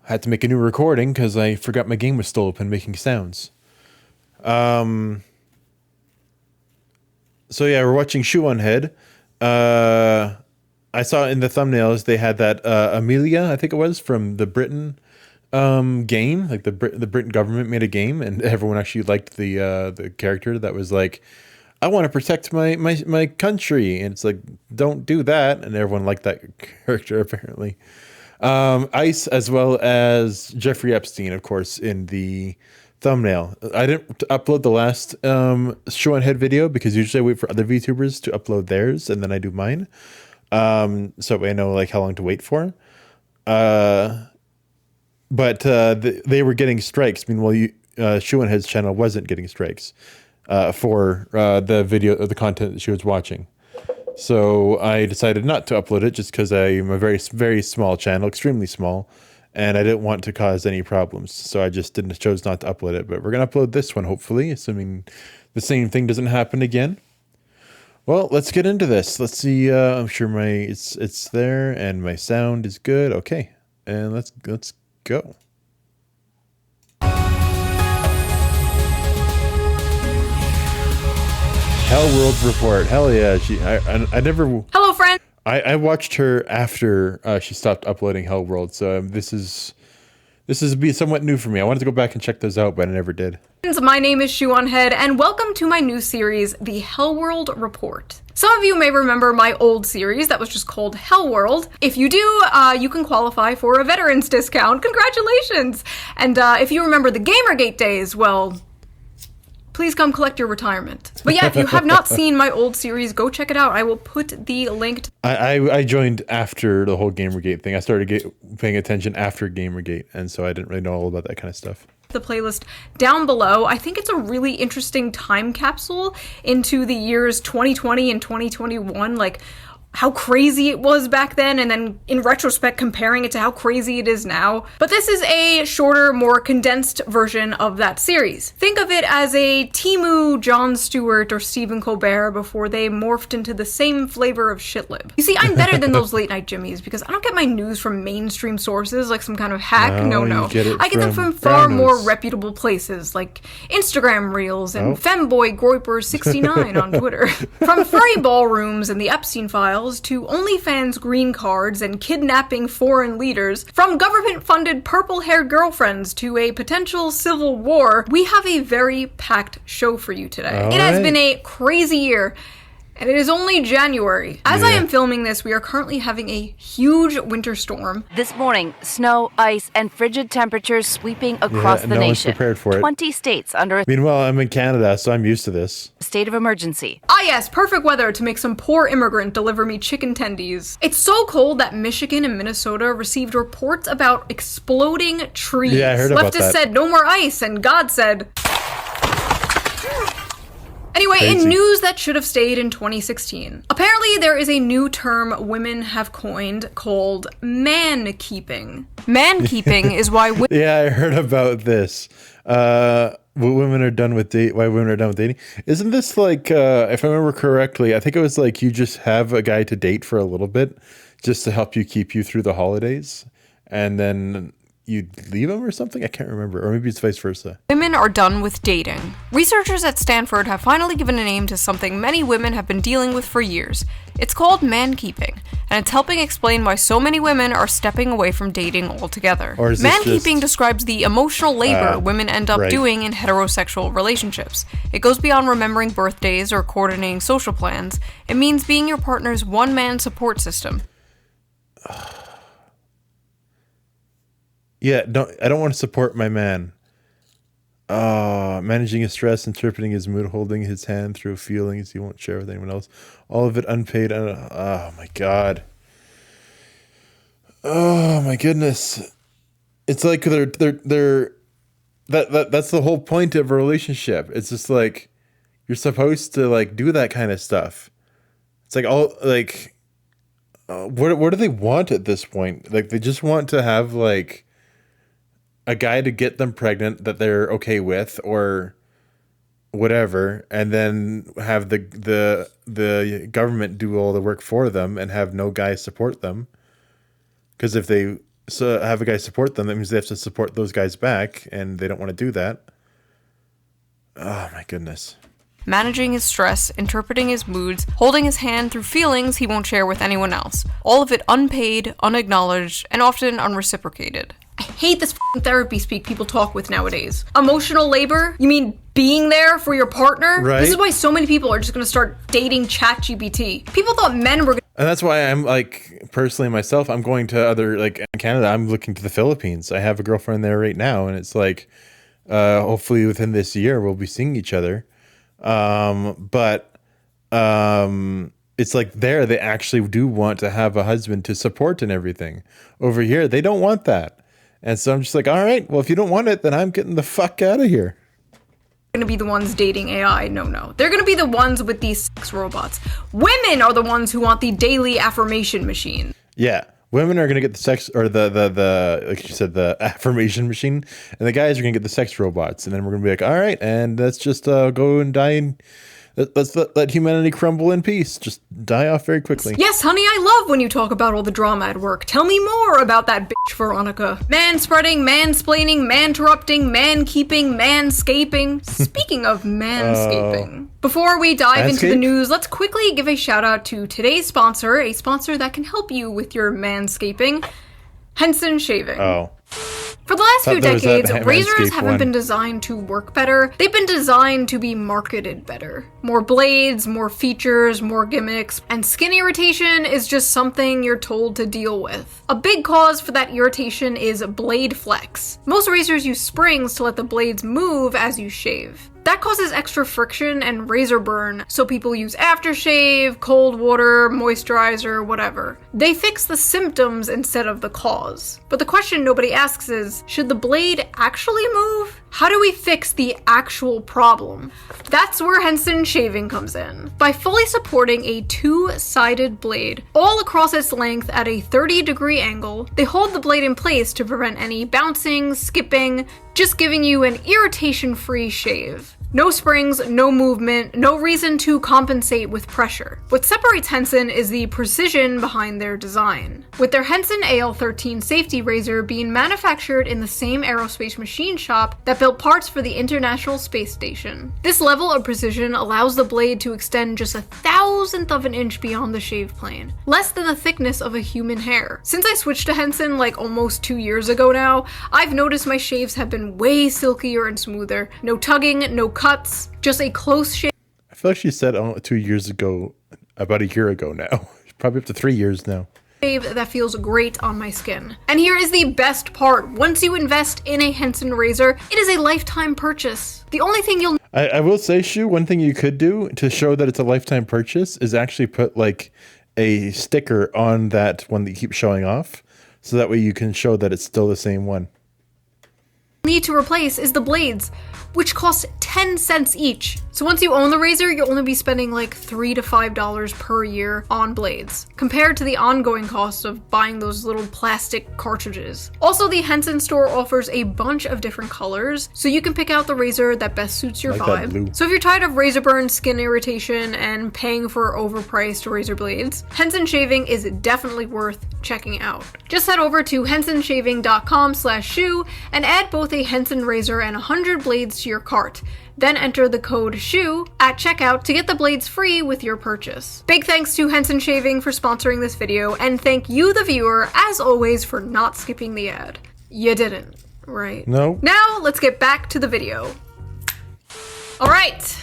I had to make a new recording because I forgot my game was still open making sounds. So yeah, we're watching Shoe0nHead. I saw in the thumbnails they had that Amelia, I think it was, from the Britain game. Like the Britain government made a game, and everyone actually liked the character that was like, I want to protect my country, and it's like, don't do that, and everyone liked that character apparently. Ice, as well as Jeffrey Epstein, of course, in the thumbnail. I didn't upload the last Shoe0nHead video because usually I wait for other VTubers to upload theirs and then I do mine. So I know like how long to wait for. But they were getting strikes. Meanwhile, Shoe0nHead's channel wasn't getting strikes for the video of the content that she was watching. So I decided not to upload it just because I'm a very, very small channel, extremely small, and I didn't want to cause any problems. So I just chose not to upload it. But we're going to upload this one, hopefully, assuming the same thing doesn't happen again. Well, let's get into this. Let's see. I'm sure it's there and my sound is good. Okay, and let's go. Hell World Report. Hell yeah. I never. Hello, friend. I watched her after she stopped uploading Hell World, so this is somewhat new for me. I wanted to go back and check those out, but I never did. My name is Shoe0nHead, and welcome to my new series, The Hell World Report. Some of you may remember my old series that was just called Hell World. If you do, you can qualify for a veterans discount. Congratulations! And if you remember the Gamergate days, well, please come collect your retirement. But yeah, if you have not seen my old series, go check it out. I will put the link. I joined after the whole Gamergate thing. I started paying attention after Gamergate, and so I didn't really know all about that kind of stuff. The playlist down below. I think it's a really interesting time capsule into the years 2020 and 2021, like how crazy it was back then, and then in retrospect comparing it to how crazy it is now. But this is a shorter, more condensed version of that series. Think of it as a Temu, Jon Stewart, or Stephen Colbert before they morphed into the same flavor of shitlib. You see, I'm better than those late night Jimmies because I don't get my news from mainstream sources like some kind of hack. No. I get them from far more reputable places like Instagram Reels and Femboy Groiper69 on Twitter. From furry ballrooms and the Epstein files to OnlyFans green cards and kidnapping foreign leaders, from government-funded purple-haired girlfriends to a potential civil war, we have a very packed show for you today. It has been a crazy year, and it is only January. As I am filming this, we are currently having a huge winter storm. This morning, snow, ice, and frigid temperatures sweeping across the nation. No one's prepared for it. 20 states under a Meanwhile, I'm in Canada, so I'm used to this. state of emergency. Ah yes, perfect weather to make some poor immigrant deliver me chicken tendies. It's so cold that Michigan and Minnesota received reports about exploding trees. Yeah, I heard about that. Leftist said no more ice, and God said... Anyway, Crazy. In news that should have stayed in 2016, apparently there is a new term women have coined called man-keeping. Man-keeping is why Yeah, I heard about this. Why women are done with dating. Isn't this like, if I remember correctly, I think it was like you just have a guy to date for a little bit just to help you keep you through the holidays, and then you leave him or something? I can't remember. Or maybe it's vice versa. women are done with dating. Researchers at Stanford have finally given a name to something many women have been dealing with for years. It's called man-keeping, and it's helping explain why so many women are stepping away from dating altogether. Man-keeping describes the emotional labor women end up doing in heterosexual relationships. It goes beyond remembering birthdays or coordinating social plans. It means being your partner's one-man support system. Yeah, I don't want to support my man. Managing his stress, interpreting his mood, holding his hand through feelings he won't share with anyone else. All of it unpaid. Oh my God. Oh my goodness. It's like that's the whole point of a relationship. It's just like you're supposed to like do that kind of stuff. It's like what do they want at this point? Like they just want to have like a guy to get them pregnant that they're okay with or whatever, and then have the government do all the work for them and have no guy support them. Because if they so have a guy support them. That means they have to support those guys back, and they don't want to do that. Oh my goodness. Managing his stress, interpreting his moods, holding his hand through feelings he won't share with anyone else. All of it unpaid, unacknowledged, and often unreciprocated. I hate this therapy speak people talk with nowadays. Emotional labor? You mean being there for your partner? Right. This is why so many people are just gonna start dating ChatGPT. People thought men were gonna. And that's why I'm like, personally myself, I'm going to other, like in Canada, I'm looking to the Philippines. I have a girlfriend there right now, and it's like, hopefully within this year we'll be seeing each other. But it's like there, they actually do want to have a husband to support and everything. Over here, they don't want that. And so I'm just like, all right, well, if you don't want it, then I'm getting the fuck out of here. Gonna be the ones dating AI. No. They're gonna be the ones with these sex robots. Women are the ones who want the daily affirmation machine. Yeah. Women are going to get the sex, or the like you said, the affirmation machine, and the guys are going to get the sex robots. And then we're going to be like, all right, and let's just go and die, and let's let humanity crumble in peace. Just die off very quickly. Yes, honey, I love when you talk about all the drama at work. Tell me more about that bitch, Veronica. Man-spreading, mansplaining, man-interrupting, man-keeping, manscaping. Speaking of manscaping. Before we dive into the news, let's quickly give a shout out to today's sponsor, a sponsor that can help you with your manscaping, Henson Shaving. Oh. For the last few decades, razors haven't one. been designed to work better. They've been designed to be marketed better. More blades, more features, more gimmicks, and skin irritation is just something you're told to deal with. A big cause for that irritation is blade flex. Most razors use springs to let the blades move as you shave. That causes extra friction and razor burn, so people use aftershave, cold water, moisturizer, whatever. They fix the symptoms instead of the cause. But the question nobody asks is, should the blade actually move? How do we fix the actual problem? That's where Henson Shaving comes in. By fully supporting a two-sided blade all across its length at a 30-degree angle, they hold the blade in place to prevent any bouncing, skipping, just giving you an irritation-free shave. No springs, no movement, no reason to compensate with pressure. What separates Henson is the precision behind their design. With their Henson AL13 safety razor being manufactured in the same aerospace machine shop that built parts for the International Space Station. This level of precision allows the blade to extend just 1/1000th of an inch beyond the shave plane, less than the thickness of a human hair. Since I switched to Henson like almost 2 years ago now, I've noticed my shaves have been way silkier and smoother. No tugging, no cuts, just a close shave. I feel like she said 2 years ago, about a year ago now. Probably up to 3 years now. That feels great on my skin. And here is the best part. Once you invest in a Henson razor, it is a lifetime purchase. The only thing you'll I will say, Shu, one thing you could do to show that it's a lifetime purchase is actually put like a sticker on that one that you keep showing off. So that way you can show that it's still the same one. need to replace is the blades, which cost 10 cents each. So once you own the razor, you'll only be spending like $3 to $5 per year on blades, compared to the ongoing cost of buying those little plastic cartridges. Also, the Henson store offers a bunch of different colors, so you can pick out the razor that best suits your vibe. So if you're tired of razor burn, skin irritation, and paying for overpriced razor blades, Henson Shaving is definitely worth checking out. Just head over to hensonshaving.com/shoe and add both a Henson razor and 100 blades to your cart. Then enter the code SHOE at checkout to get the blades free with your purchase. Big thanks to Henson Shaving for sponsoring this video, and thank you, the viewer, as always, for not skipping the ad. You didn't, right? No. Now, let's get back to the video. Alright,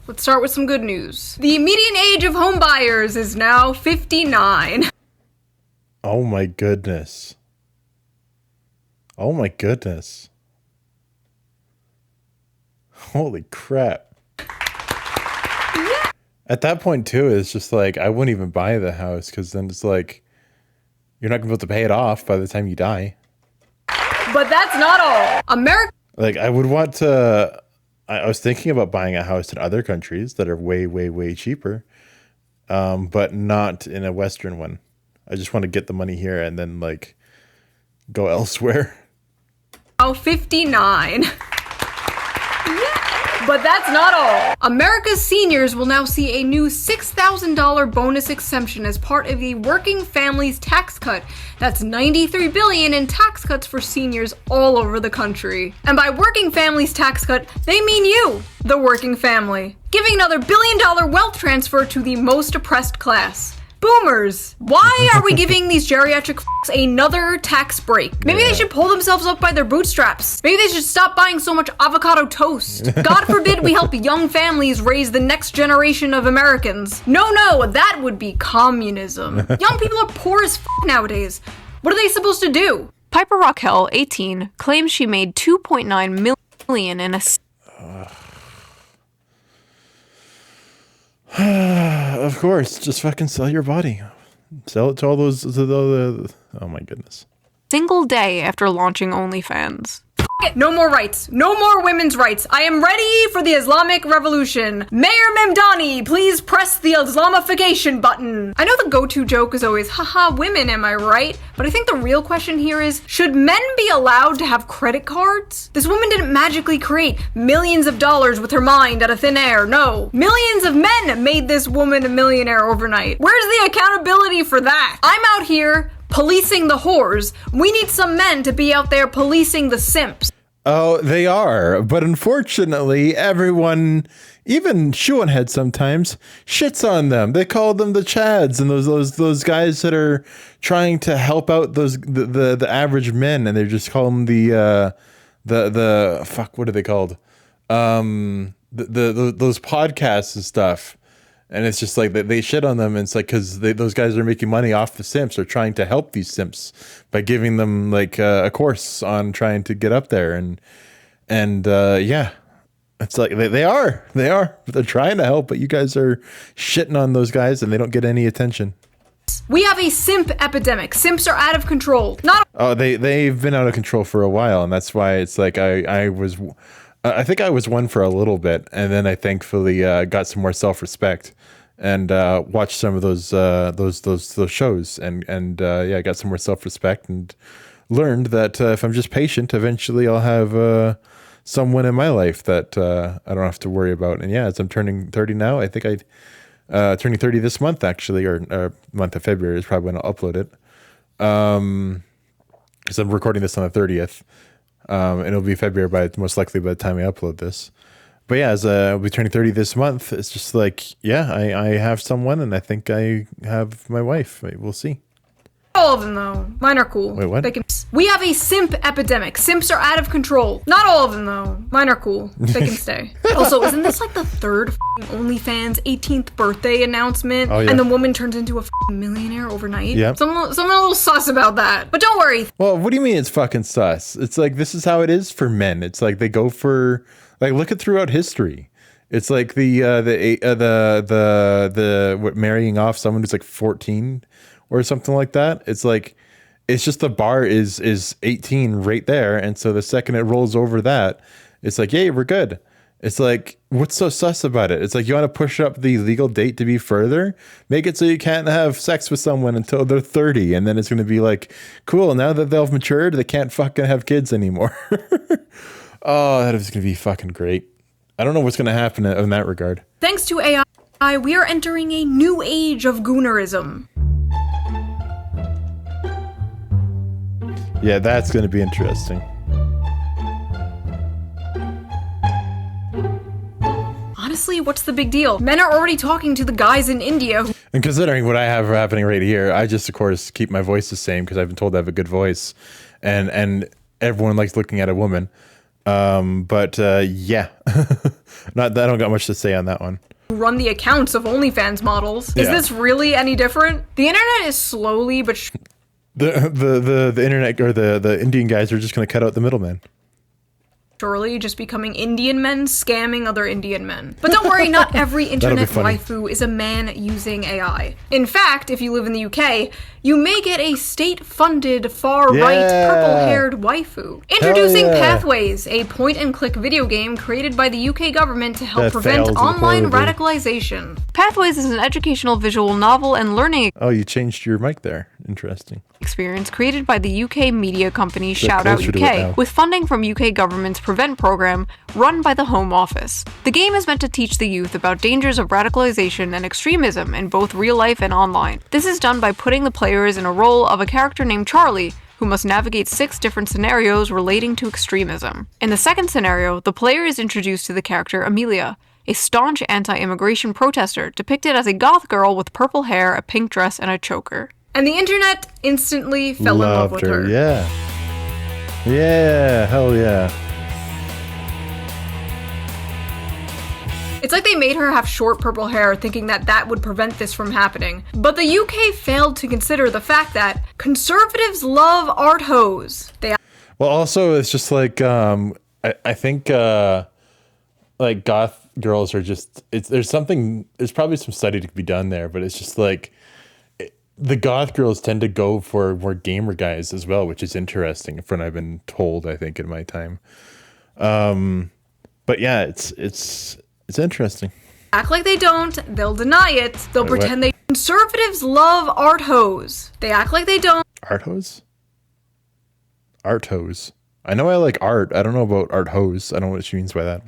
let's start with some good news. The median age of home buyers is now 59. Oh my goodness. Oh my goodness. Holy crap. Yeah. At that point too, it's just like, I wouldn't even buy the house, because then it's like, you're not going to be able to pay it off by the time you die. But that's not all. America. Like, I would want to, I was thinking about buying a house in other countries that are way, way, way cheaper, but not in a Western one. I just want to get the money here and then like go elsewhere. Oh, 59. But that's not all. America's seniors will now see a new $6,000 bonus exemption as part of the Working Families Tax Cut. That's $93 billion in tax cuts for seniors all over the country. And by Working Families Tax Cut, they mean you, the working family. Giving another billion-dollar wealth transfer to the most oppressed class. Boomers! Why are we giving these geriatric f***s another tax break? Maybe they should pull themselves up by their bootstraps. Maybe they should stop buying so much avocado toast. God forbid we help young families raise the next generation of Americans. No, that would be communism. Young people are poor as f*** nowadays. What are they supposed to do? Piper Raquel, 18, claims she made $2.9 million in a... Of course, just fucking sell your body. Sell it to all those, oh my goodness. single day after launching OnlyFans. No more rights. No more women's rights. I am ready for the Islamic Revolution. Mayor Memdani, please press the Islamification button. I know the go-to joke is always, haha, women, am I right? But I think the real question here is, should men be allowed to have credit cards? This woman didn't magically create millions of dollars with her mind out of thin air. No. Millions of men made this woman a millionaire overnight. Where's the accountability for that? I'm out here policing the whores. We need some men to be out there policing the simps. Oh, they are. But unfortunately, everyone, even Shoe0nHead sometimes, shits on them. They call them the Chads and those guys that are trying to help out the average men, and they just call them the fuck, what are they called? Those podcasts and stuff. And it's just like they shit on them. And it's like, because those guys are making money off the simps, or trying to help these simps by giving them like a course on trying to get up there. And yeah, it's like they're trying to help, but you guys are shitting on those guys and they don't get any attention. We have a simp epidemic. Simps are out of control. They've been out of control for a while. And that's why it's like I think I was one for a little bit, and then I thankfully got some more self-respect and watched some of those shows, and yeah, I got some more self-respect and learned that if I'm just patient, eventually I'll have someone in my life that I don't have to worry about. And yeah, as I'm turning 30 now, I think turning 30 this month actually, or month of February is probably when I'll upload it, because I'm recording this on the 30th. And it'll be February most likely by the time I upload this. But yeah, as I'll be turning 30 this month, it's just like, yeah, I have someone, and I think I have my wife. We'll see. All of them, though. Mine are cool. Wait, what? We have a simp epidemic. Simps are out of control. Not all of them, though. Mine are cool. They can stay. Also, isn't this like the third OnlyFans 18th birthday announcement? Oh, yeah. And the woman turns into a millionaire overnight? Yeah. Someone a little sus about that. But don't worry. Well, what do you mean it's fucking sus? It's like, this is how it is for men. It's like they go for, like, look at throughout history. It's like marrying off someone who's like 14 or something like that. It's like, it's just the bar is 18 right there. And so the second it rolls over that, it's like, yay, we're good. It's like, what's so sus about it? It's like, you want to push up the legal date to be further? Make it so you can't have sex with someone until they're 30. And then it's going to be like, cool, now that they've matured, they can't fucking have kids anymore. Oh, that is going to be fucking great. I don't know what's going to happen in that regard. Thanks to AI, we are entering a new age of goonerism. Yeah, that's going to be interesting. Honestly, what's the big deal? Men are already talking to the guys in India who... And considering what I have happening right here, I just, of course, keep my voice the same because I've been told I have a good voice. And everyone likes looking at a woman. Yeah. I don't got much to say on that one. run the accounts of OnlyFans models. Is this really any different? The internet is slowly but the internet, or the Indian guys, are just going to cut out the middleman. surely just becoming Indian men scamming other Indian men. But don't worry, not every internet waifu is a man using AI. In fact, if you live in the UK, you may get a state-funded, far-right, purple-haired waifu. Introducing Pathways, a point-and-click video game created by the UK government to help prevent online radicalization. Pathways is an educational visual novel and learning Oh, you changed your mic there. Interesting. experience created by the UK media company Shout0nHead UK, with funding from UK government's Prevent program run by the Home Office. The game is meant to teach the youth about dangers of radicalization and extremism in both real life and online. This is done by putting the players in a role of a character named Charlie, who must navigate 6 different scenarios relating to extremism. In the second scenario, the player is introduced to the character Amelia, a staunch anti-immigration protester depicted as a goth girl with purple hair, a pink dress, and a choker. And the internet instantly fell in love with her. Yeah. Yeah, hell yeah. It's like they made her have short purple hair, thinking that that would prevent this from happening. But the UK failed to consider the fact that conservatives love art hoes. Well, also, it's just like, I think, like, goth girls are just, there's probably some study to be done there, but it's just like, the goth girls tend to go for more gamer guys as well, which is interesting from what I've been told, I think, in my time. But yeah, it's interesting. Act like they don't, they'll deny it, they'll pretend they... Conservatives love art hoes. They act like they don't. Art hose? Art hose. I know I like art. I don't know about art hose. I don't know what she means by that.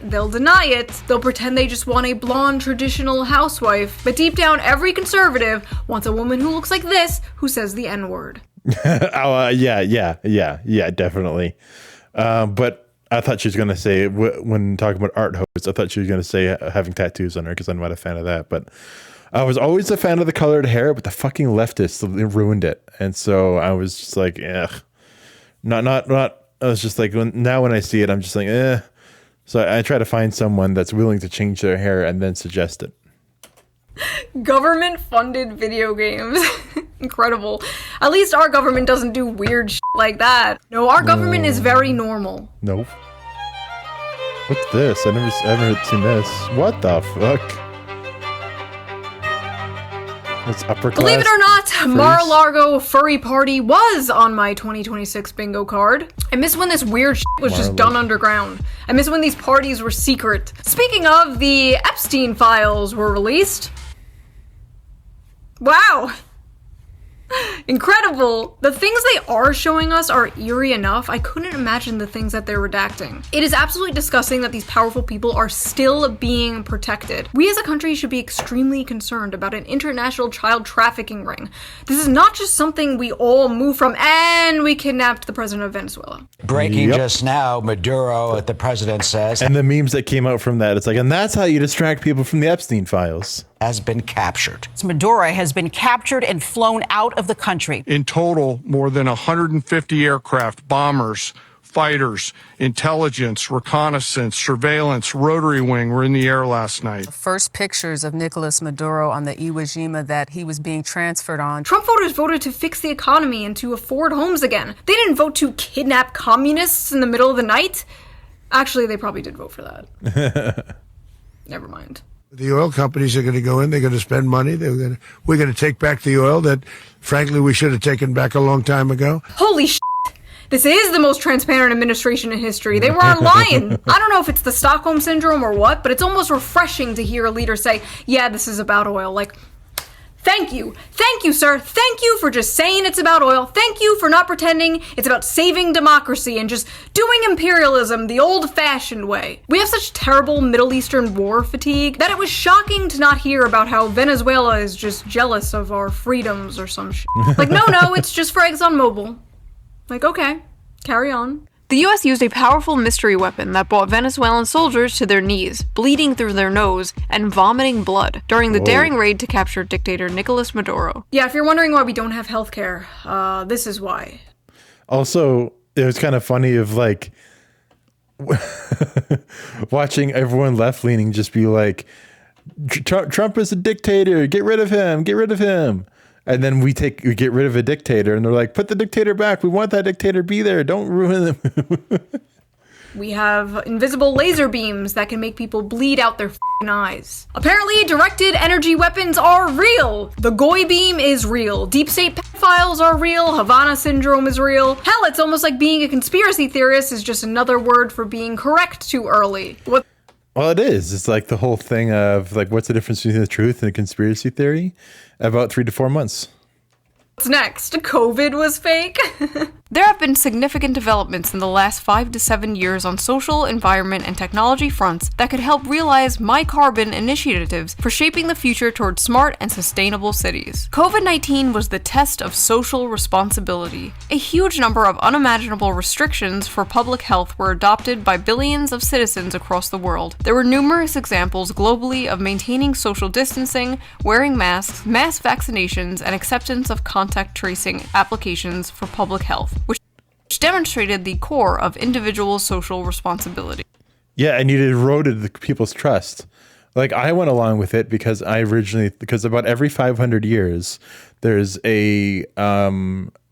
They'll deny it. They'll pretend they just want a blonde traditional housewife. But deep down, every conservative wants a woman who looks like this, who says the N-word. Yeah, definitely. But I thought she was going to say, when talking about art hose, I thought she was going to say having tattoos on her, because I'm not a fan of that. But I was always a fan of the colored hair, but the fucking leftists ruined it. And so I was just like, ugh. Not. I was just like, when I see it, I'm just like, eh. So I try to find someone that's willing to change their hair and then suggest it. Government-funded video games. Incredible. At least our government doesn't do weird shit like that. No, our government is very normal. Nope. What's this? I haven't seen this. What the fuck? It's upper class. Believe it or not, freeze. Mar-a-Lago Furry Party was on my 2026 bingo card. I miss when this weird shit was just done underground. I miss when these parties were secret. Speaking of, the Epstein files were released. Wow. Incredible. The things they are showing us are eerie enough. I couldn't imagine the things that they're redacting. It is absolutely disgusting that these powerful people are still being protected. We as a country should be extremely concerned about an international child trafficking ring. This is not just something we all move from, and we kidnapped the president of Venezuela. Breaking just now, Maduro, the president says, and the memes that came out from that, it's like, and that's how you distract people from the Epstein files. Has been captured. Maduro has been captured and flown out of the country. In total, more than 150 aircraft, bombers, fighters, intelligence, reconnaissance, surveillance, rotary wing were in the air last night. First pictures of Nicolas Maduro on the Iwo Jima that he was being transferred on. Trump voters voted to fix the economy and to afford homes again. They didn't vote to kidnap communists in the middle of the night. Actually, they probably did vote for that. Never mind. The oil companies are going to go in. They're going to spend money. We're going to take back the oil that, frankly, we should have taken back a long time ago. Holy shit. This is the most transparent administration in history. They weren't lying. I don't know if it's the Stockholm Syndrome or what, but it's almost refreshing to hear a leader say, yeah, this is about oil. Like, thank you. Thank you, sir. Thank you for just saying it's about oil. Thank you for not pretending it's about saving democracy and just doing imperialism the old-fashioned way. We have such terrible Middle Eastern war fatigue that it was shocking to not hear about how Venezuela is just jealous of our freedoms or some shit. Like, no, it's just for ExxonMobil. Like, okay, carry on. The US used a powerful mystery weapon that brought Venezuelan soldiers to their knees, bleeding through their nose, and vomiting blood during the daring raid to capture dictator Nicolas Maduro. Yeah, if you're wondering why we don't have healthcare, this is why. Also, it was kind of funny of like watching everyone left-leaning just be like, Trump is a dictator, get rid of him. And then we get rid of a dictator, and they're like, put the dictator back. We want that dictator to be there. Don't ruin him. We have invisible laser beams that can make people bleed out their f***ing eyes. Apparently, directed energy weapons are real. The Goy beam is real. Deep state pedophiles are real. Havana syndrome is real. Hell, it's almost like being a conspiracy theorist is just another word for being correct too early. What? Well, it is. It's like the whole thing of like, what's the difference between the truth and a conspiracy theory? About 3 to 4 months. What's next? COVID was fake? There have been significant developments in the last 5 to 7 years on social, environment, and technology fronts that could help realize My Carbon initiatives for shaping the future towards smart and sustainable cities. COVID-19 was the test of social responsibility. A huge number of unimaginable restrictions for public health were adopted by billions of citizens across the world. There were numerous examples globally of maintaining social distancing, wearing masks, mass vaccinations, and acceptance of contact tracing applications for public health, which demonstrated the core of individual social responsibility. Yeah, and it eroded the people's trust. Like, I went along with it because because about every 500 years, there's a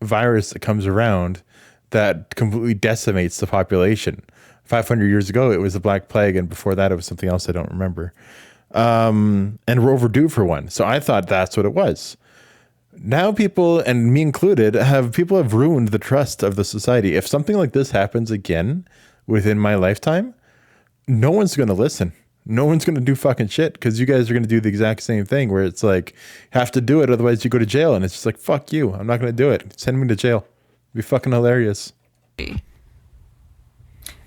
virus that comes around that completely decimates the population. 500 years ago, it was the Black Plague, and before that, it was something else I don't remember. And we're overdue for one. So I thought that's what it was. Now people, and me included, have ruined the trust of the society. If something like this happens again within my lifetime, no one's going to listen. No one's going to do fucking shit because you guys are going to do the exact same thing where it's like, have to do it, otherwise you go to jail. And it's just like, fuck you. I'm not going to do it. Send me to jail. It'd be fucking hilarious.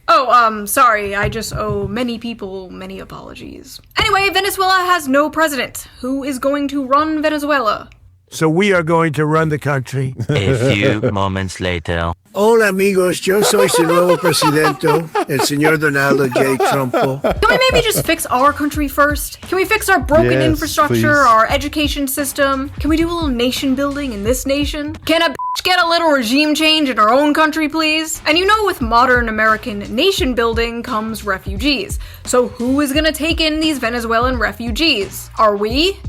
Oh, sorry, I just owe many people many apologies. Anyway, Venezuela has no president. Who is going to run Venezuela? So we are going to run the country. A few moments later. Hola, amigos. Yo soy su nuevo presidente, el señor Donald J. Trumpo. Can we maybe just fix our country first? Can we fix our broken infrastructure, please. our education system? Can we do a little nation building in this nation? Can a bitch get a little regime change in our own country, please? And you know, with modern American nation building comes refugees. So who is gonna take in these Venezuelan refugees? Are we?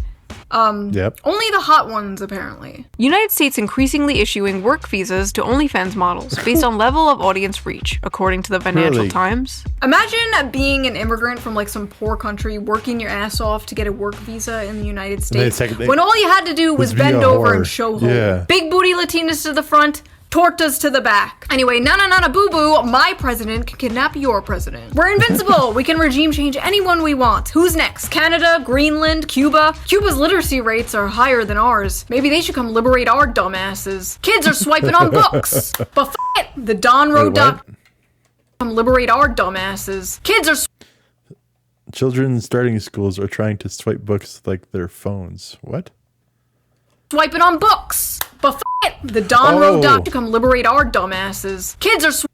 Yep. Only the hot ones, apparently. United States increasingly issuing work visas to OnlyFans models based on level of audience reach, according to the Financial Really? Times. Imagine being an immigrant from like some poor country, working your ass off to get a work visa in the United States, when all you had to do was Let's be bend a over whore. and show home. Yeah. Big booty Latinas to the front, tortas to the back. Anyway, na boo boo, my president can kidnap your president. We're invincible. We can regime change anyone we want. Who's next? Canada, Greenland, Cuba? Cuba's literacy rates are higher than ours. Maybe they should come liberate our dumbasses. Kids are swiping on books. But f it, the Don Road Wait, what? come liberate our dumbasses. Kids are Children starting schools are trying to swipe books like their phones. What? swiping on books. But f it, the Don Road Oh. to come liberate our dumbasses. Kids are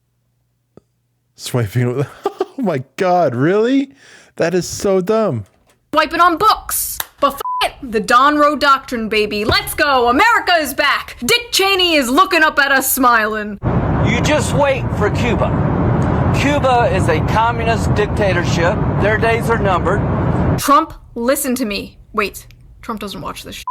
Swiping. Oh my God, really? That is so dumb. swiping on books. But f it, the Don Road Doctrine, baby. Let's go. America is back. Dick Cheney is looking up at us smiling. You just wait for Cuba. Cuba is a communist dictatorship. Their days are numbered. Trump, listen to me. Wait, Trump doesn't watch this shit.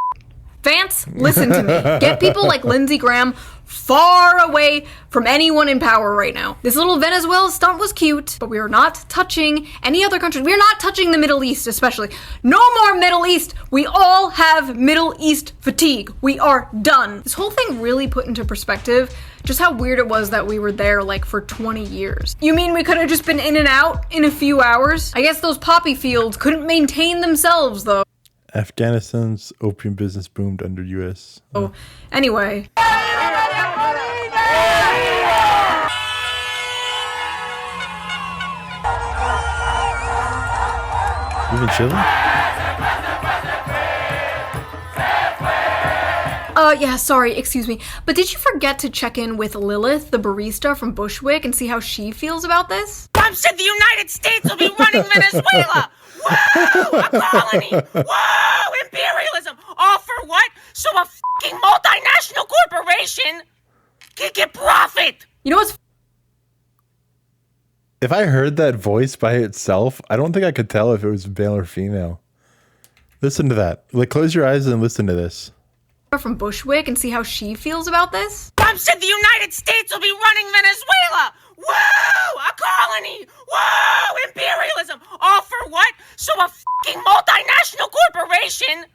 Vance, listen to me. Get people like Lindsey Graham far away from anyone in power right now. This little Venezuela stunt was cute, but we are not touching any other country. We are not touching the Middle East, especially. No more Middle East. We all have Middle East fatigue. We are done. This whole thing really put into perspective just how weird it was that we were there like for 20 years. You mean we could have just been in and out in a few hours? I guess those poppy fields couldn't maintain themselves though. Afghanistan's opium business boomed under U.S. Oh, anyway. You been chilling? Yeah, sorry, excuse me. But did you forget to check in with Lilith, the barista from Bushwick, and see how she feels about this? Trump said the United States will be running Venezuela. Whoa, a colony. Whoa, imperialism. All for what? So a fucking multinational corporation can get profit. You know what's If I heard that voice by itself, I don't think I could tell if it was male or female. Listen to that. Like, close your eyes and listen to this. from Bushwick and see how she feels about this? Trump said the United States will be running Venezuela. Whoa, a colony. Whoa, imperialism. All for what? So a fucking multinational corporation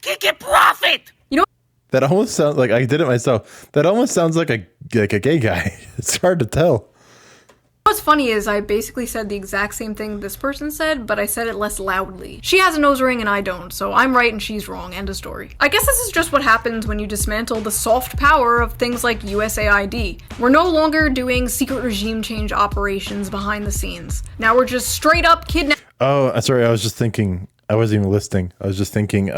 can get profit. You know, That almost sounds like I did it myself. That almost sounds like a gay guy. It's hard to tell. What's funny is I basically said the exact same thing this person said, but I said it less loudly. She has a nose ring and I don't, so I'm right and she's wrong. End of story. I guess this is just what happens when you dismantle the soft power of things like USAID. We're no longer doing secret regime change operations behind the scenes. Now we're just straight up kidnapping. Oh, sorry. I was just thinking. I wasn't even listening. I was just thinking.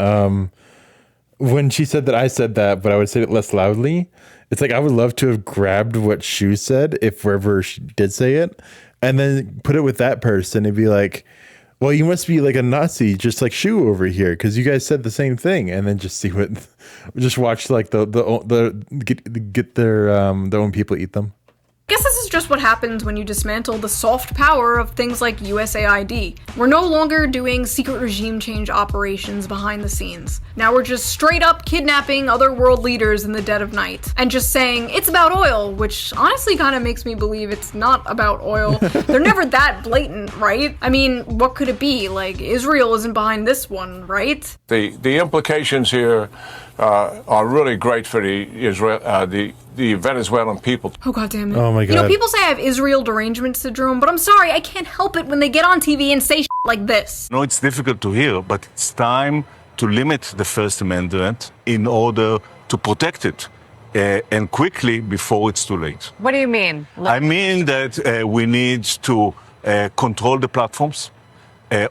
When she said that I said that, but I would say it less loudly. It's like I would love to have grabbed what Shoe said if wherever she did say it, and then put it with that person and be like, "Well, you must be like a Nazi, just like Shoe over here, because you guys said the same thing." And then just see what, just watch like the get their own people eat them. I guess this is just what happens when you dismantle the soft power of things like USAID. We're no longer doing secret regime change operations behind the scenes. Now we're just straight up kidnapping other world leaders in the dead of night and just saying it's about oil, which honestly kind of makes me believe it's not about oil. They're never that blatant, right? I mean, what could it be? Like, Israel isn't behind this one, right? The implications here are really great for the Venezuelan people. Oh, God damn it. Oh, my God. You know, people say I have Israel derangement syndrome, but I'm sorry, I can't help it when they get on TV and say shit like this. No, it's difficult to hear, but it's time to limit the First Amendment in order to protect it, and quickly before it's too late. What do you mean? I mean that we need to control the platforms,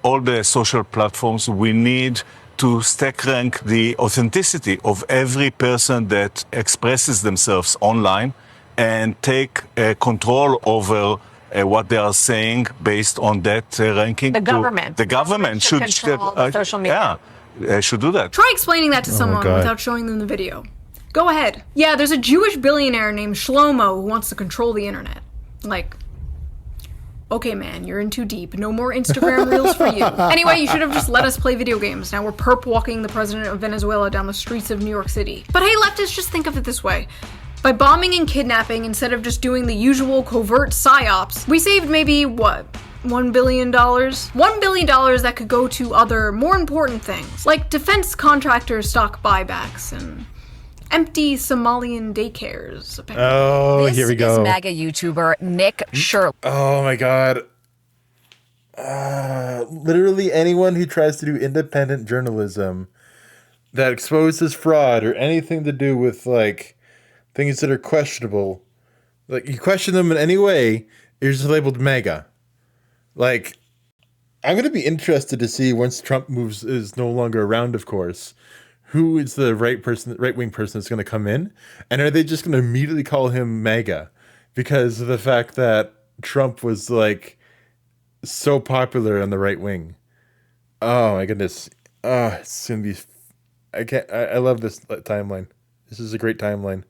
all the social platforms. We need to stack rank the authenticity of every person that expresses themselves online and take control over what they are saying based on that ranking. The government. The government should control the social media. Yeah, should do that. Try explaining that to someone God. without showing them the video. Go ahead. Yeah, there's a Jewish billionaire named Shlomo who wants to control the internet. Like, okay, man, you're in too deep. No more Instagram reels for you. Anyway, you should have just let us play video games. Now we're perp walking the president of Venezuela down the streets of New York City. But hey, leftists, just think of it this way. By bombing and kidnapping, instead of just doing the usual covert psyops, we saved maybe, what, $1 billion? $1 billion that could go to other, more important things, like defense contractor stock buybacks and empty Somalian daycares, apparently. Oh, here we go. This is MAGA YouTuber Nick Shirley. Oh my God. Literally anyone who tries to do independent journalism that exposes fraud or anything to do with like things that are questionable, like you question them in any way, you're just labeled MAGA. Like, I'm going to be interested to see once Trump is no longer around, of course, who is the right-wing person that's going to come in, and are they just going to immediately call him MAGA because of the fact that Trump was like so popular on the right wing? Oh my goodness. It's going to be, I love this timeline. This is a great timeline.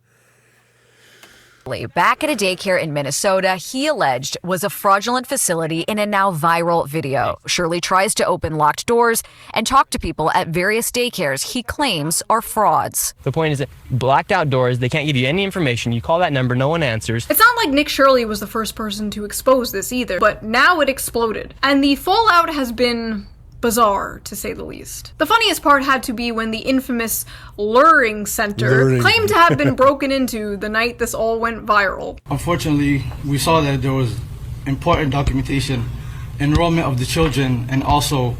Back at a daycare in Minnesota, he alleged was a fraudulent facility in a now viral video. Shirley tries to open locked doors and talk to people at various daycares he claims are frauds. The point is that blacked out doors, they can't give you any information. You call that number, no one answers. It's not like Nick Shirley was the first person to expose this either, but now it exploded. And the fallout has been bizarre, to say the least. The funniest part had to be when the infamous Luring Center claimed to have been broken into the night this all went viral. Unfortunately, we saw that there was important documentation, enrollment of the children, and also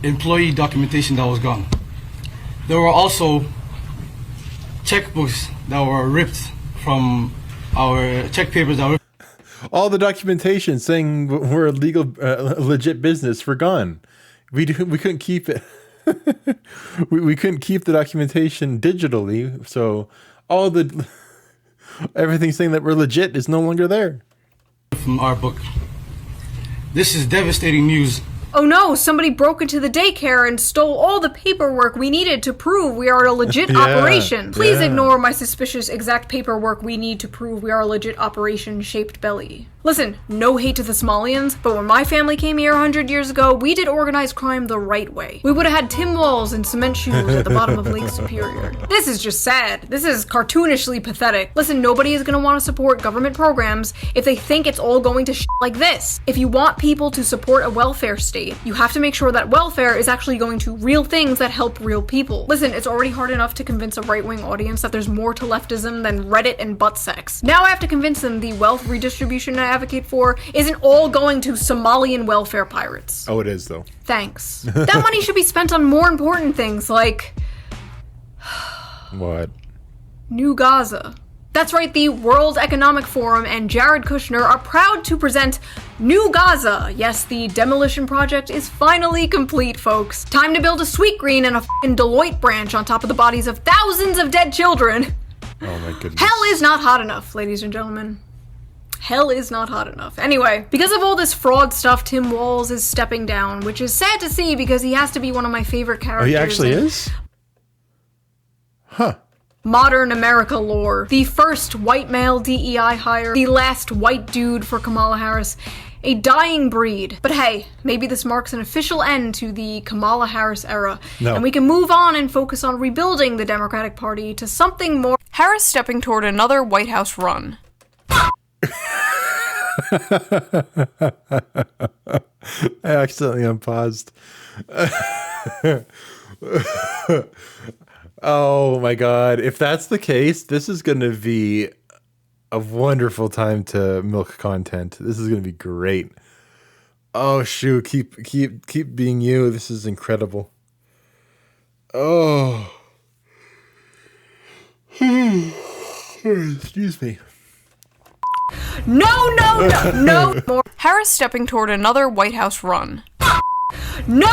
employee documentation that was gone. There were also checkbooks that were ripped from our check papers that were all the documentation saying we're a legal, legit business were gone. We couldn't keep it. we couldn't keep the documentation digitally, so everything saying that we're legit is no longer there. From our book. This is devastating news. Oh no, somebody broke into the daycare and stole all the paperwork we needed to prove we are a legit operation. Please ignore my suspicious exact paperwork we need to prove we are a legit operation shaped belly. Listen, no hate to the Somalians, but when my family came here 100 years ago, we did organized crime the right way. We would have had Tim Walls and cement shoes at the bottom of Lake Superior. This is just sad. This is cartoonishly pathetic. Listen, nobody is gonna want to support government programs if they think it's all going to like this. If you want people to support a welfare state, priority. You have to make sure that welfare is actually going to real things that help real people. Listen, it's already hard enough to convince a right-wing audience that there's more to leftism than Reddit and butt sex. Now I have to convince them the wealth redistribution I advocate for isn't all going to Somalian welfare pirates. Oh, it is, though. Thanks. That money should be spent on more important things like... What? New Gaza. That's right, the World Economic Forum and Jared Kushner are proud to present New Gaza. Yes, the demolition project is finally complete, folks. Time to build a sweet green and a f***ing Deloitte branch on top of the bodies of thousands of dead children. Oh my goodness. Hell is not hot enough, ladies and gentlemen. Hell is not hot enough. Anyway, because of all this fraud stuff, Tim Walz is stepping down, which is sad to see because he has to be one of my favorite characters. Oh, he actually is? Huh. Modern America lore. The first white male DEI hire, the last white dude for Kamala Harris, a dying breed. But hey, maybe this marks an official end to the Kamala Harris era, and we can move on and focus on rebuilding the Democratic Party to something more. Harris stepping toward another White House run. I accidentally unpaused. Oh my god. If that's the case, this is going to be a wonderful time to milk content. This is going to be great. Oh shoot, keep being you. This is incredible. Oh. Excuse me. No more. Harris stepping toward another White House run. No.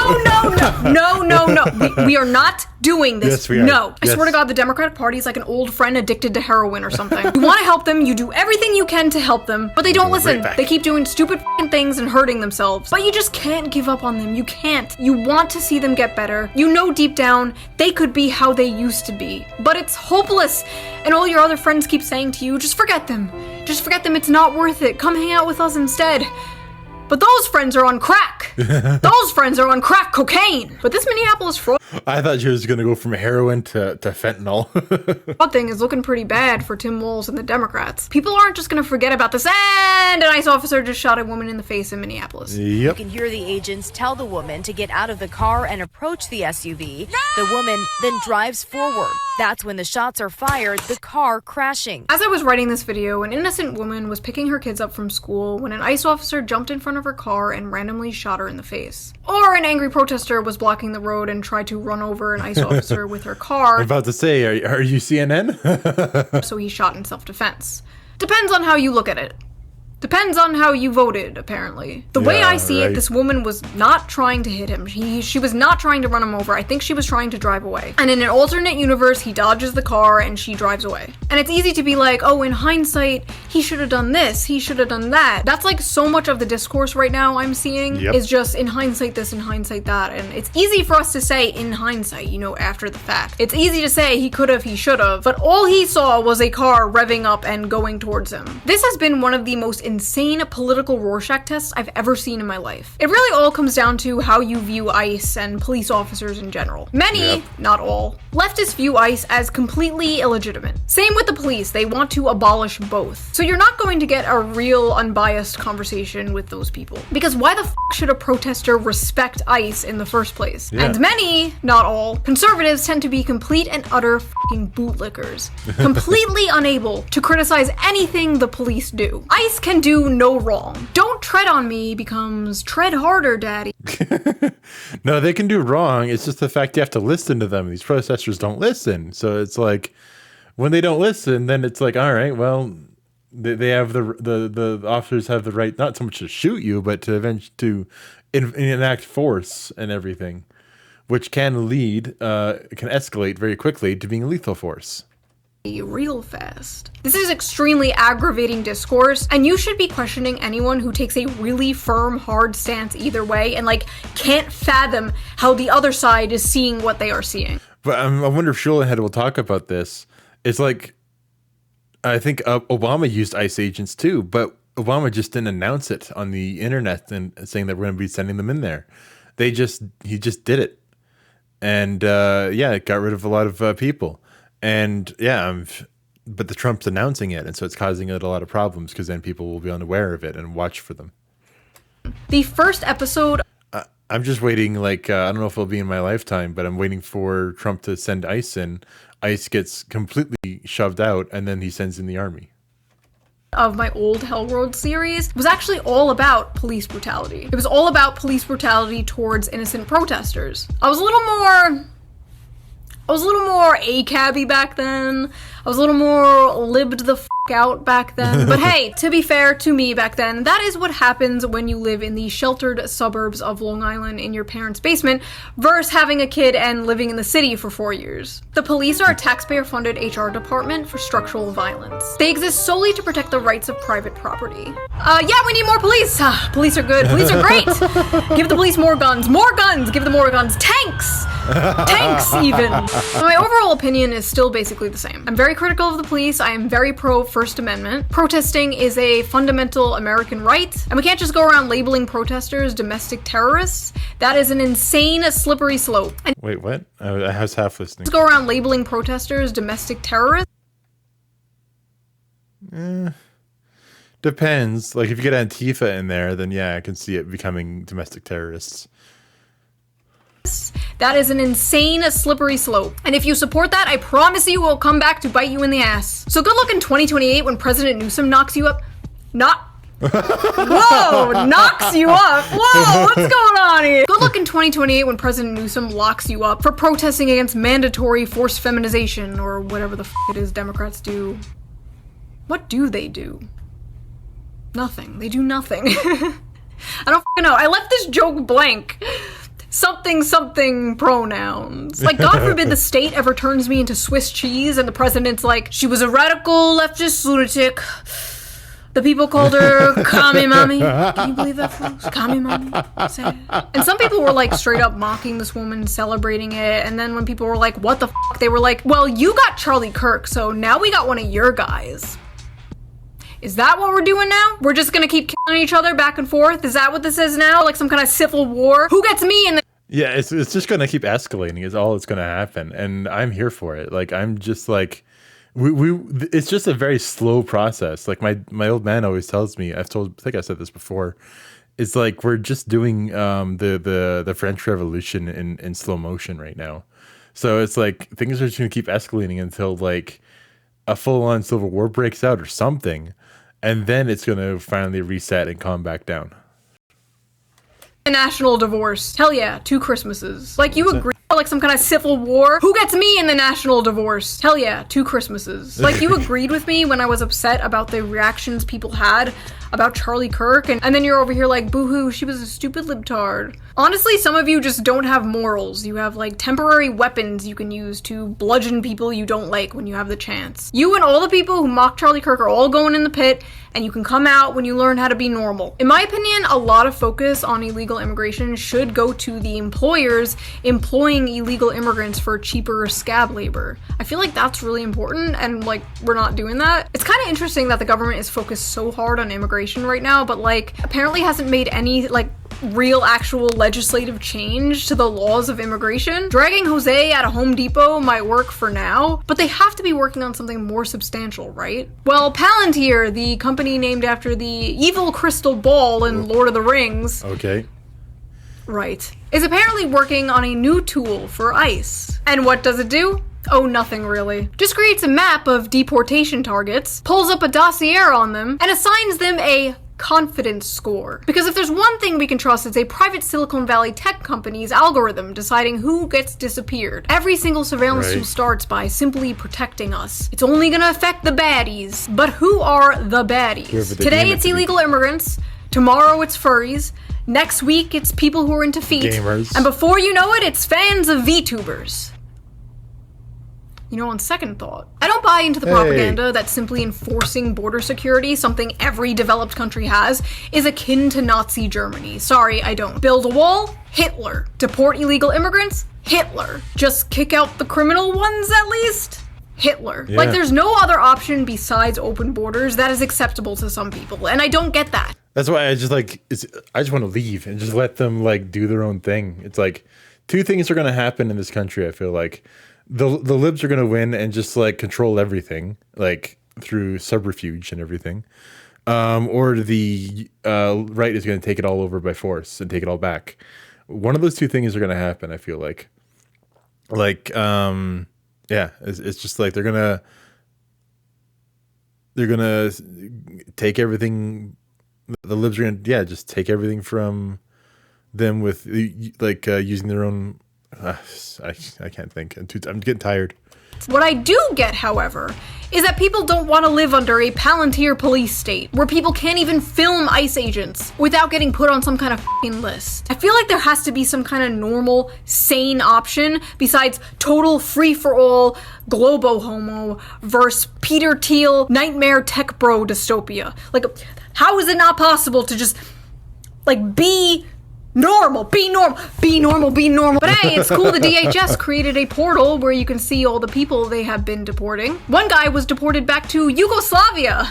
We are not doing this. Yes, we are. No. I Yes. swear to God, the Democratic Party is like an old friend addicted to heroin or something. You want to help them, you do everything you can to help them, but they don't listen. back. They keep doing stupid f***ing things and hurting themselves. But you just can't give up on them. You can't. You want to see them get better. You know deep down, they could be how they used to be. But it's hopeless. And all your other friends keep saying to you, just forget them. Just forget them, it's not worth it. Come hang out with us instead. But those friends are on crack. Those friends are on crack cocaine. But this Minneapolis fraud I thought you was going to go from heroin to fentanyl. thing is looking pretty bad for Tim Walz and the Democrats. People aren't just going to forget about this, and an ICE officer just shot a woman in the face in Minneapolis. Yep. You can hear the agents tell the woman to get out of the car and approach the SUV. The woman then drives forward. That's when the shots are fired, the car crashing. As I was writing this video, an innocent woman was picking her kids up from school when an ICE officer jumped in front of her car and randomly shot her in the face. Or an angry protester was blocking the road and tried to run over an ICE officer with her car. I'm about to say, are you CNN? So he shot in self-defense. Depends on how you look at it. Depends on how you voted, apparently. The way I see it, this woman was not trying to hit him. She was not trying to run him over. I think she was trying to drive away. And in an alternate universe, he dodges the car and she drives away. And it's easy to be like, oh, in hindsight, he should have done this, he should have done that. That's like so much of the discourse right now I'm seeing is just in hindsight this, in hindsight that. And it's easy for us to say in hindsight, you know, after the fact. It's easy to say he could have, he should have, but all he saw was a car revving up and going towards him. This has been one of the most insane political Rorschach tests I've ever seen in my life. It really all comes down to how you view ICE and police officers in general. Many, not all, leftists view ICE as completely illegitimate. Same with the police, they want to abolish both. So you're not going to get a real unbiased conversation with those people. Because why the f should a protester respect ICE in the first place? And many, not all, conservatives tend to be complete and utter f***ing bootlickers. Completely unable to criticize anything the police do. ICE can do no wrong. Don't tread on me becomes tread harder, daddy. No, they can do wrong. It's just the fact you have to listen to them. These protesters don't listen. So it's like, when they don't listen, then it's like, all right, well, they have the officers have the right, not so much to shoot you, but to enact force and everything, which can lead, can escalate very quickly to being lethal force. Real fast. This is extremely aggravating discourse, and you should be questioning anyone who takes a really firm, hard stance either way and like can't fathom how the other side is seeing what they are seeing. But I wonder if Shoe0nHead will talk about this. It's like, I think Obama used ICE agents too, but Obama just didn't announce it on the internet and saying that we're going to be sending them in there. He just did it. And it got rid of a lot of people. And but the Trump's announcing it, and so it's causing it a lot of problems because then people will be unaware of it and watch for them. The first episode. I'm just waiting, like, I don't know if it'll be in my lifetime, but I'm waiting for Trump to send ICE in. ICE gets completely shoved out, and then he sends in the army. Of my old Hell World series was actually all about police brutality. It was all about police brutality towards innocent protesters. I was a little more ACAB-y back then. I was a little more libbed the f*** out back then. But hey, to be fair to me back then, that is what happens when you live in the sheltered suburbs of Long Island in your parents' basement versus having a kid and living in the city for 4 years. The police are a taxpayer-funded HR department for structural violence. They exist solely to protect the rights of private property. Yeah, we need more police. Police are good. Police are great. Give the police more guns. More guns. Give them more guns. Tanks. Tanks, even. My overall opinion is still basically the same. I'm very critical of the police. I am very pro First Amendment. Protesting is a fundamental American right, and we can't just go around labeling protesters domestic terrorists. That is an insane, slippery slope. And Wait, what? I was half listening. just go around labeling protesters domestic terrorists. Depends. Like, if you get Antifa in there, then yeah, I can see it becoming domestic terrorists. That is an insane, slippery slope. And if you support that, I promise you it will come back to bite you in the ass. So good luck in 2028 when President Newsom knocks you up. Whoa, knocks you up. Whoa, what's going on here? Good luck in 2028 when President Newsom locks you up for protesting against mandatory forced feminization or whatever the f it is Democrats do. What do they do? Nothing. They do nothing. I don't f***ing know. I left this joke blank. Something pronouns. Like, God forbid the state ever turns me into Swiss cheese and the president's like, she was a radical leftist lunatic. The people called her Kami Mommy. Can you believe that, folks? Kami Mommy. Sad. And some people were like straight up mocking this woman, celebrating it. And then when people were like, what the f***, they were like, well, you got Charlie Kirk, so now we got one of your guys. Is that what we're doing now? We're just gonna keep killing each other back and forth? Is that what this is now? Like some kind of civil war? Who gets me in the— Yeah, it's just gonna keep escalating is all that's gonna happen. And I'm here for it. Like, I'm just like, it's just a very slow process. Like my old man always tells me, I think I said this before, it's like we're just doing the French Revolution in slow motion right now. So it's like things are just gonna keep escalating until like a full-on civil war breaks out or something. And then it's going to finally reset and calm back down. national divorce? Hell yeah, 2 Christmases. Like, you agree? Like some kind of civil war? Who gets me in the national divorce? Hell yeah, 2 Christmases. Like, you agreed with me when I was upset about the reactions people had about Charlie Kirk, and then you're over here like, boo-hoo, she was a stupid libtard. Honestly, some of you just don't have morals. You have, like, temporary weapons you can use to bludgeon people you don't like when you have the chance. You and all the people who mock Charlie Kirk are all going in the pit, and you can come out when you learn how to be normal. In my opinion, a lot of focus on illegal immigration should go to the employers employing illegal immigrants for cheaper scab labor. I feel like that's really important, and, like, we're not doing that. It's kind of interesting that the government is focused so hard on immigration right now, but, like, apparently hasn't made any, like, real actual legislative change to the laws of immigration. Dragging Jose out of Home Depot might work for now, but they have to be working on something more substantial, right? Well, Palantir, the company named after the evil crystal ball in Lord of the Rings, Okay. right, is apparently working on a new tool for ICE. And what does it do? Oh, nothing really. Just creates a map of deportation targets, pulls up a dossier on them, and assigns them a confidence score. Because if there's one thing we can trust, it's a private Silicon Valley tech company's algorithm deciding who gets disappeared. Every single surveillance tool starts by simply protecting us. It's only gonna affect the baddies. But who are the baddies? Today it's illegal immigrants. Tomorrow it's furries. Next week it's people who are into feet. Gamers. And before you know it, it's fans of VTubers. You know, on second thought, I don't buy into the propaganda that simply enforcing border security, something every developed country has, is akin to Nazi Germany. Sorry, I don't. Build a wall? Hitler. Deport illegal immigrants? Hitler. Just kick out the criminal ones at least? Hitler. Yeah. Like, there's no other option besides open borders that is acceptable to some people, and I don't get that. That's why I just like, I just want to leave and just let them like do their own thing. It's like 2 things are going to happen in this country, I feel like. The libs are going to win and just like control everything, like through subterfuge and everything. Or the right is going to take it all over by force and take it all back. One of those two things are going to happen. I feel like, yeah, it's just like they're gonna take everything. The libs are gonna, just take everything from them with using their own. I can't think. I'm getting tired. What I do get, however, is that people don't want to live under a Palantir police state where people can't even film ICE agents without getting put on some kind of f***ing list. I feel like there has to be some kind of normal, sane option besides total free-for-all globo-homo versus Peter Thiel nightmare tech bro dystopia. Like, how is it not possible to just, like, be normal. But hey, it's cool the DHS created a portal where you can see all the people they have been deporting. One guy was deported back to Yugoslavia.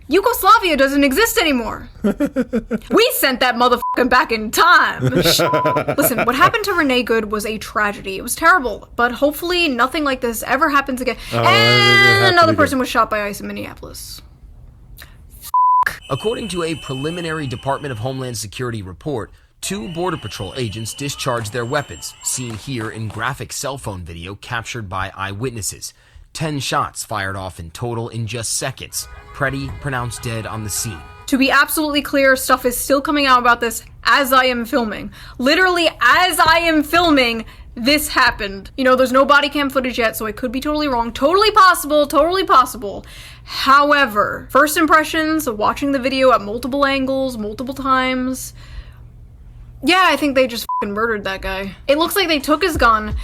Yugoslavia doesn't exist anymore. We sent that motherfucker back in time. Listen, what happened to Renee Good was a tragedy. It was terrible, but hopefully nothing like this ever happens again. And another person was shot by ICE in Minneapolis. According to a preliminary Department of Homeland Security report, 2 Border Patrol agents discharged their weapons, seen here in graphic cell phone video captured by eyewitnesses. 10 shots fired off in total in just seconds. Preddy pronounced dead on the scene. To be absolutely clear, stuff is still coming out about this as I am filming. Literally, as I am filming, this happened. You know, there's no body cam footage yet, so I could be totally wrong. Totally possible. However, first impressions of watching the video at multiple angles, multiple times, yeah, I think they just f***ing murdered that guy. It looks like they took his gun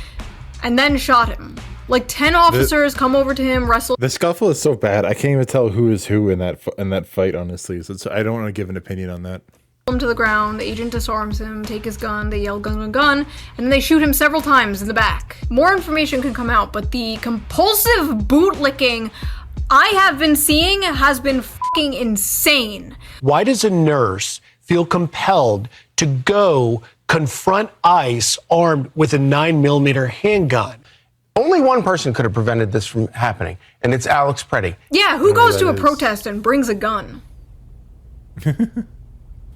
and then shot him. Like 10 officers come over to him, wrestle. The scuffle is so bad. I can't even tell who is who in that fight, honestly. So I don't want to give an opinion on that. Him to the ground, the agent disarms him, take his gun, they yell gun, gun, gun, and then they shoot him several times in the back. More information can come out, but the compulsive bootlicking I have been seeing has been fucking insane. Why does a nurse feel compelled to go confront ICE armed with a 9mm handgun? Only one person could have prevented this from happening, and it's Alex Preddy. Yeah, who goes to a protest and brings a gun?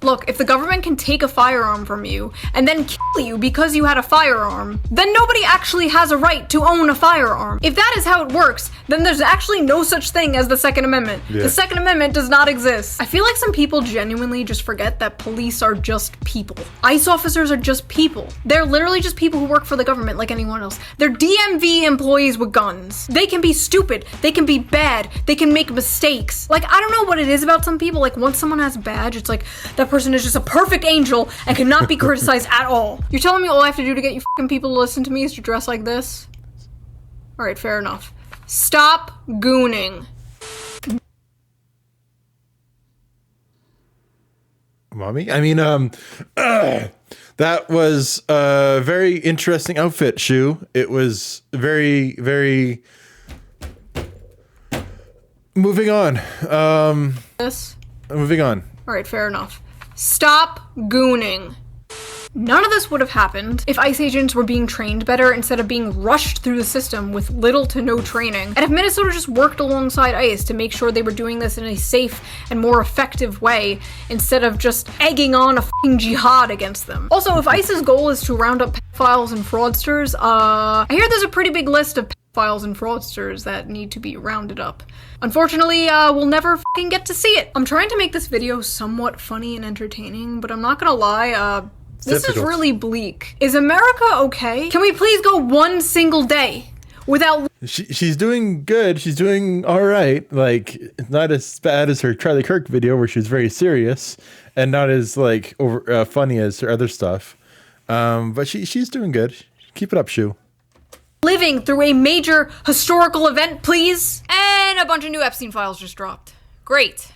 Look, if the government can take a firearm from you and then kill you because you had a firearm, then nobody actually has a right to own a firearm. If that is how it works, then there's actually no such thing as the Second Amendment. Yeah. The Second Amendment does not exist. I feel like some people genuinely just forget that police are just people. ICE officers are just people. They're literally just people who work for the government like anyone else. They're DMV employees with guns. They can be stupid. They can be bad. They can make mistakes. Like, I don't know what it is about some people. Like, once someone has a badge, it's like, that person is just a perfect angel and cannot be criticized at all. You're telling me all I have to do to get you fucking people to listen to me is to dress like this? Alright, fair enough. Stop gooning. Mommy? I mean, that was a very interesting outfit, Shoe. It was very, very... Moving on. Moving on. Alright, fair enough. Stop gooning. None of this would have happened if ICE agents were being trained better instead of being rushed through the system with little to no training. And if Minnesota just worked alongside ICE to make sure they were doing this in a safe and more effective way instead of just egging on a fucking jihad against them. Also, if ICE's goal is to round up pedophiles and fraudsters, I hear there's a pretty big list of pedophiles and fraudsters that need to be rounded up. Unfortunately, we'll never fucking get to see it. I'm trying to make this video somewhat funny and entertaining, but I'm not gonna lie, this is really bleak. Is America okay? Can we please go one single day without... She's doing good. She's doing all right. Like, not as bad as her Charlie Kirk video where she was very serious and not as, like, funny as her other stuff. But she's doing good. Keep it up, Shoe. Living through a major historical event, please. And a bunch of new Epstein files just dropped. Great.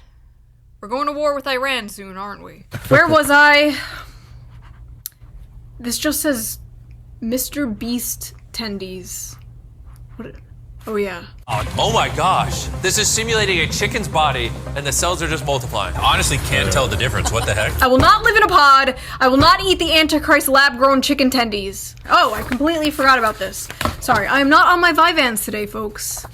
We're going to war with Iran soon, aren't we? Where was I? This just says Mr. Beast tendies. What? Oh, yeah. Oh my gosh. This is simulating a chicken's body and the cells are just multiplying. Honestly, can't tell the difference. What the heck? I will not live in a pod. I will not eat the Antichrist lab-grown chicken tendies. Oh, I completely forgot about this. Sorry, I am not on my Vyvanse today, folks.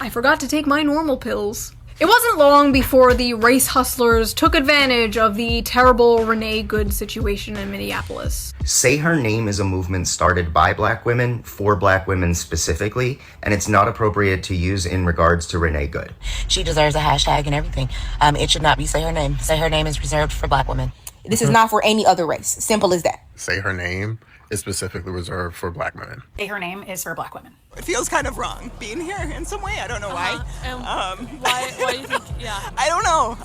I forgot to take my normal pills. It wasn't long before the race hustlers took advantage of the terrible Renee Good situation in Minneapolis. Say Her Name is a movement started by Black women, for Black women specifically, and it's not appropriate to use in regards to Renee Good. She deserves a hashtag and everything. It should not be Say Her Name. Say Her Name is reserved for Black women. This is not for any other race. Simple as that. Say Her Name is specifically reserved for Black women. Say Her Name is for Black women. It feels kind of wrong being here in some way. I don't know why. Why do you think, yeah. I don't know.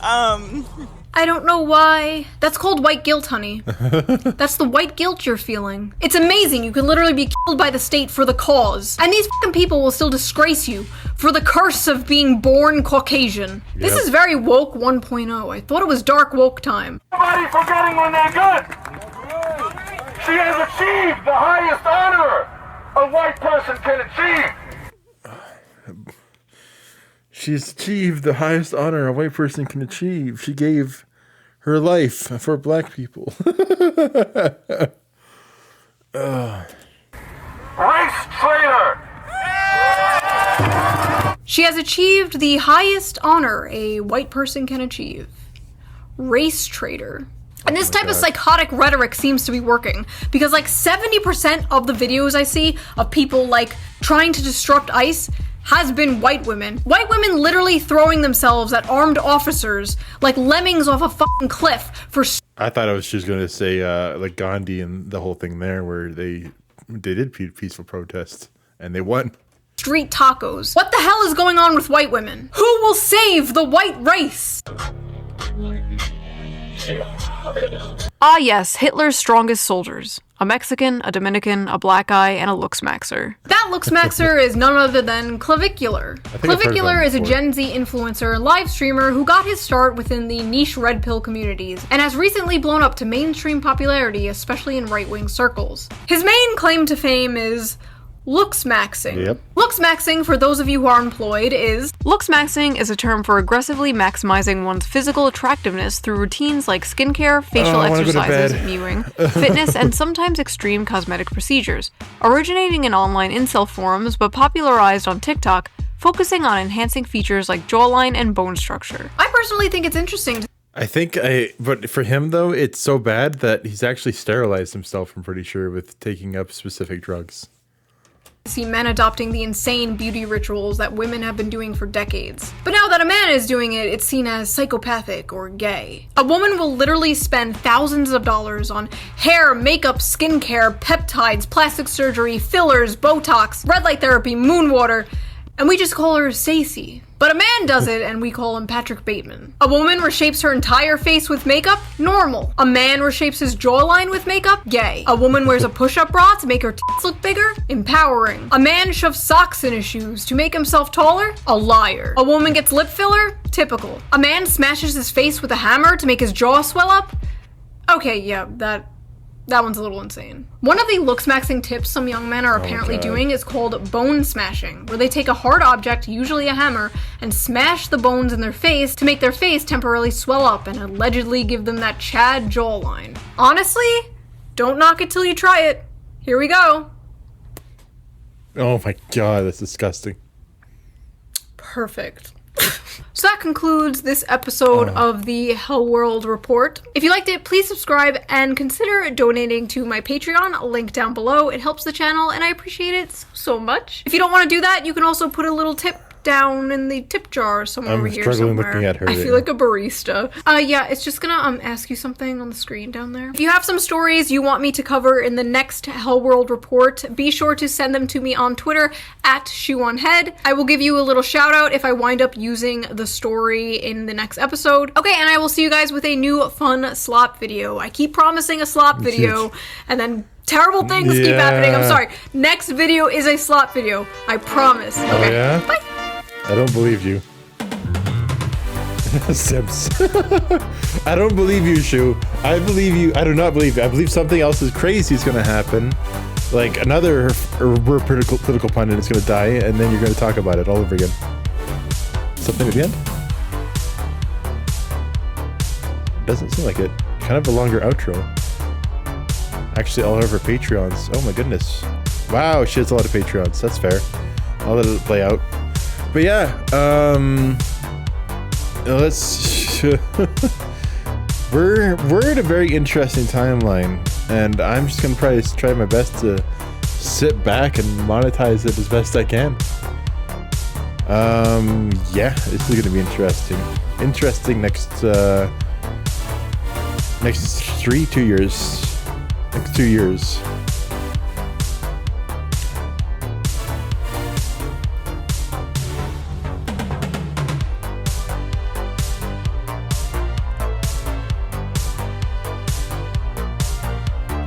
I don't know why. That's called white guilt, honey. That's the white guilt you're feeling. It's amazing. You can literally be killed by the state for the cause. And these fucking people will still disgrace you for the curse of being born Caucasian. Yep. This is very woke 1.0. I thought it was dark woke time. Nobody forgetting when they're good. She has achieved the highest honor a white person can achieve. She's achieved the highest honor a white person can achieve. She gave her life for Black people. Race traitor! She has achieved the highest honor a white person can achieve. Race traitor. And this type of psychotic rhetoric seems to be working, because like 70% of the videos I see of people like trying to disrupt ICE has been white women. White women literally throwing themselves at armed officers like lemmings off a fucking cliff for... I thought I was just going to say like Gandhi and the whole thing there where they did peaceful protests and they won. Street tacos. What the hell is going on with white women? Who will save the white race? Ah yes, Hitler's strongest soldiers. A Mexican, a Dominican, a black guy, and a looksmaxer. That looksmaxer is none other than Clavicular. Clavicular is a Gen Z influencer and live streamer who got his start within the niche red pill communities and has recently blown up to mainstream popularity, especially in right-wing circles. His main claim to fame is looksmaxing. Yep. Looksmaxing, for those of you who are employed, is... Looksmaxing is a term for aggressively maximizing one's physical attractiveness through routines like skincare, facial exercises, mewing, fitness, and sometimes extreme cosmetic procedures. Originating in online incel forums, but popularized on TikTok, focusing on enhancing features like jawline and bone structure. I personally think it's interesting to but for him though, it's so bad that he's actually sterilized himself, I'm pretty sure, with taking up specific drugs. See men adopting the insane beauty rituals that women have been doing for decades. But now that a man is doing it, it's seen as psychopathic or gay. A woman will literally spend thousands of dollars on hair, makeup, skincare, peptides, plastic surgery, fillers, Botox, red light therapy, moon water, and we just call her Stacey. But a man does it, and we call him Patrick Bateman. A woman reshapes her entire face with makeup? Normal. A man reshapes his jawline with makeup? Gay. A woman wears a push-up bra to make her tits look bigger? Empowering. A man shoves socks in his shoes to make himself taller? A liar. A woman gets lip filler? Typical. A man smashes his face with a hammer to make his jaw swell up? Okay, yeah, that one's a little insane. One of the looksmaxing tips some young men are apparently doing is called bone smashing, where they take a hard object, usually a hammer, and smash the bones in their face to make their face temporarily swell up and allegedly give them that Chad jawline. Honestly, don't knock it till you try it. Here we go. Oh my god, that's disgusting. Perfect. So that concludes this episode of the Hell World Report. If you liked it, please subscribe and consider donating to my Patreon, link down below. It helps the channel and I appreciate it so much. If you don't want to do that, you can also put a little tip down in the tip jar somewhere over here somewhere. Looking at her. I feel like a barista. Yeah, it's just gonna ask you something on the screen down there. If you have some stories you want me to cover in the next Hell World Report, be sure to send them to me on Twitter at Shoe0nHead. I will give you a little shout out if I wind up using the story in the next episode. Okay, and I will see you guys with a new fun slop video. I keep promising a slop video and then terrible things keep happening. I'm sorry. Next video is a slop video. I promise. Okay. Oh, yeah? Bye. I don't believe you. Sims. I don't believe you, Shoe. I believe you. I do not believe you. I believe something else is crazy is going to happen. Like another political pundit is going to die, and then you're going to talk about it all over again. Something at the end? Doesn't seem like it. Kind of a longer outro. Actually, all of her Patreons. Oh my goodness. Wow, she has a lot of Patreons. That's fair. I'll let it play out. But yeah, let's we're at a very interesting timeline, and I'm just gonna probably try my best to sit back and monetize it as best I can. Yeah, this is gonna be interesting. Next 2 years. Next 2 years.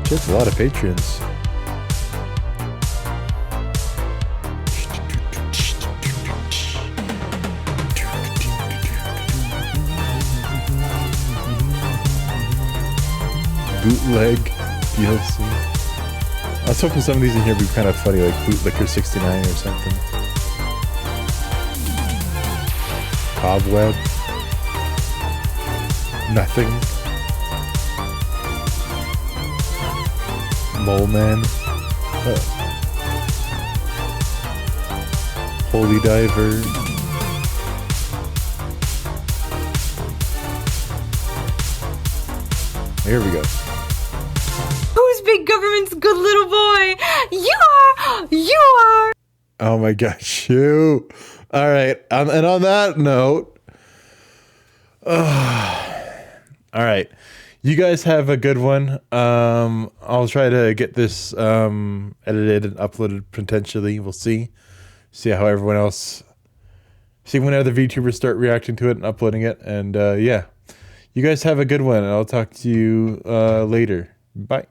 Just a lot of patrons. Bootleg DLC. I was hoping some of these in here would be kind of funny, like Bootlicker 69 or something. Cobweb. Nothing. Mole Man. Holy Diver. Here we go. Who's big government's good little boy? You are. Oh my gosh, shoot. All right. And on that note, all right. You guys have a good one. I'll try to get this edited and uploaded potentially. We'll see. See how everyone else, see when other VTubers start reacting to it and uploading it. And yeah, you guys have a good one. And I'll talk to you later. Bye.